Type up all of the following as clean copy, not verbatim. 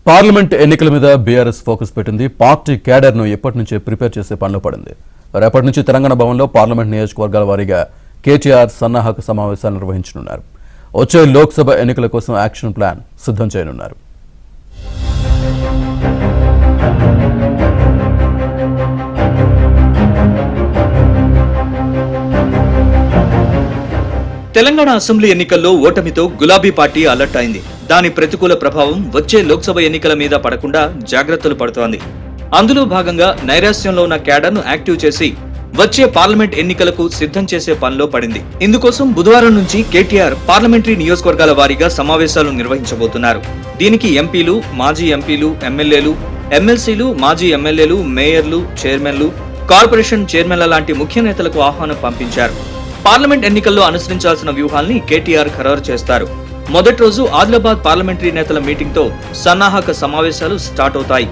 Parliament ఎన్నికల మీద BRS focus పెట్టింది. పార్టీ క్యాడర్ను ఎప్పటి నుంచే ప్రిపేర్ చేసే పనిలో పడింది. రేపటి నుంచి తెలంగాణ భవన్లో పార్లమెంట్ నియోజకవర్గాల వారీగా కేటీఆర్ సన్నాహక సమావేశాలు నిర్వహించనున్నారు. వచ్చే లోక్సభ ఎన్నికల కోసం యాక్షన్ ప్లాన్ సిద్ధం చేయనున్నారు. తెలంగాణ అసెంబ్లీ ఎన్నికల్లో ఓటమితో గులాబీ పార్టీ అలర్ట్ అయింది. దాని ప్రతికూల ప్రభావం వచ్చే లోక్సభ ఎన్నికల మీద పడకుండా జాగ్రత్తలు పడుతోంది. అందులో భాగంగా నైరాశ్యంలో ఉన్న క్యాడర్ను యాక్టివ్ చేసి వచ్చే పార్లమెంట్ ఎన్నికలకు సిద్ధం చేసే పనిలో పడింది. ఇందుకోసం బుధవారం నుంచి కేటీఆర్ పార్లమెంటరీ నియోజకవర్గాల వారీగా సమావేశాలు నిర్వహించబోతున్నారు. దీనికి ఎంపీలు, మాజీ ఎంపీలు, ఎమ్మెల్యేలు, ఎమ్మెల్సీలు, మాజీ ఎమ్మెల్యేలు, మేయర్లు, చైర్మన్లు, కార్పొరేషన్ చైర్మన్ల లాంటి ముఖ్య నేతలకు ఆహ్వానం పంపించారు. పార్లమెంట్ ఎన్నికల్లో అనుసరించాల్సిన వ్యూహాల్ని కేటీఆర్ ఖరారు చేస్తారు. మొదటి రోజు ఆదిలాబాద్ పార్లమెంటరీ నేతల మీటింగ్ తో సన్నాహక సమావేశాలు స్టార్ట్ అవుతాయి.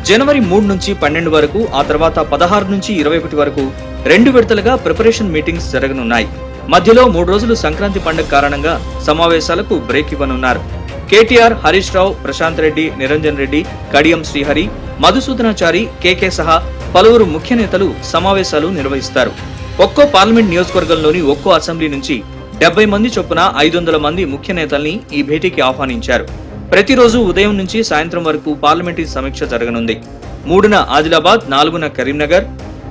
జనవరి 3 నుంచి 12 వరకు, ఆ తర్వాత 16 నుంచి 21 వరకు 2 విడతలుగా ప్రిపరేషన్ మీటింగ్స్ జరగనున్నాయి. మధ్యలో 3 రోజులు సంక్రాంతి పండుగ కారణంగా సమావేశాలకు బ్రేక్ ఇవ్వనున్నారు. కేటీఆర్, హరీష్ రావు, ప్రశాంత్ రెడ్డి, నిరంజన్ రెడ్డి, కడియం శ్రీహరి, మధుసూదనాచారి, కేకే సహా పలువురు ముఖ్య నేతలు సమావేశాలు నిర్వహిస్తారు. ఒక్కో పార్లమెంట్ నియోజకవర్గంలోని ఒక్కో అసెంబ్లీ నుంచి 70 మంది చొప్పున 500 మంది ముఖ్య నేతల్ని ఈ భేటీకి ఆహ్వానించారు. ప్రతిరోజు ఉదయం నుంచి సాయంత్రం వరకు పార్లమెంటరీ సమీక్ష జరగనుంది. 3న ఆదిలాబాద్, 4న కరీంనగర్,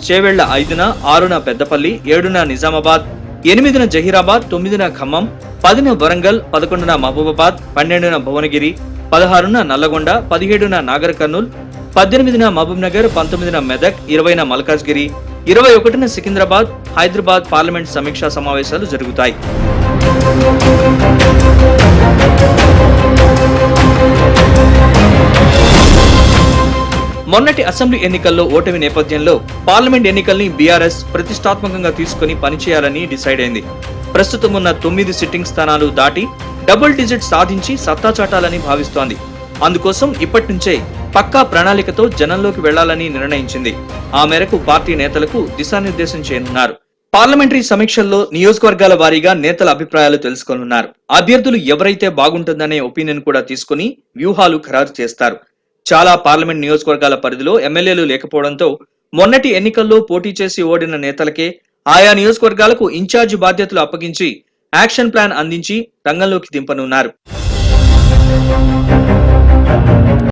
చేవెళ్ల 5న, 6న పెద్దపల్లి, 7న నిజామాబాద్, 8న జహీరాబాద్, 9న ఖమ్మం, 10న వరంగల్, 11న మహబూబాబాద్, 12న భువనగిరి, 16న నల్లగొండ, 17న నాగర్ కర్నూల్, 18న మహబూబ్ నగర్, 19న మెదక్, 20న మల్కాజ్గిరి, 21న సికింద్రాబాద్, హైదరాబాద్ పార్లమెంట్ సమీక్షా సమావేశాలు జరుగుతాయి. మొన్నటి అసెంబ్లీ ఎన్నికల్లో ఓటమి నేపథ్యంలో పార్లమెంట్ ఎన్నికల్ని బీఆర్ఎస్ ప్రతిష్టాత్మకంగా తీసుకుని పనిచేయాలని డిసైడ్ అయింది. ప్రస్తుతం ఉన్న 9 సిట్టింగ్ స్థానాలు దాటి డబుల్ డిజిట్ సాధించి సత్తా చాటాలని భావిస్తోంది. అందుకోసం ఇప్పటి నుంచే పక్కా ప్రణాళికతో జనంలోకి వెళ్లాలని నిర్ణయించింది. ఆ మేరకు పార్టీ నేతలకు దిశానిర్దేశం చేయనున్నారు. పార్లమెంటరీ సమీక్షల్లో నియోజకవర్గాల వారీగా నేతల అభిప్రాయాలు తెలుసుకోనున్నారు. అభ్యర్థులు ఎవరైతే బాగుంటుందనే ఒపీనియన్ కూడా తీసుకుని వ్యూహాలు ఖరారు చేస్తారు. చాలా పార్లమెంట్ నియోజకవర్గాల పరిధిలో ఎమ్మెల్యేలు లేకపోవడంతో మొన్నటి ఎన్నికల్లో పోటీ చేసి ఓడిన నేతలకే ఆయా నియోజకవర్గాలకు ఇన్ఛార్జి బాధ్యతలు అప్పగించి యాక్షన్ ప్లాన్ అందించి రంగంలోకి దింపనున్నారు.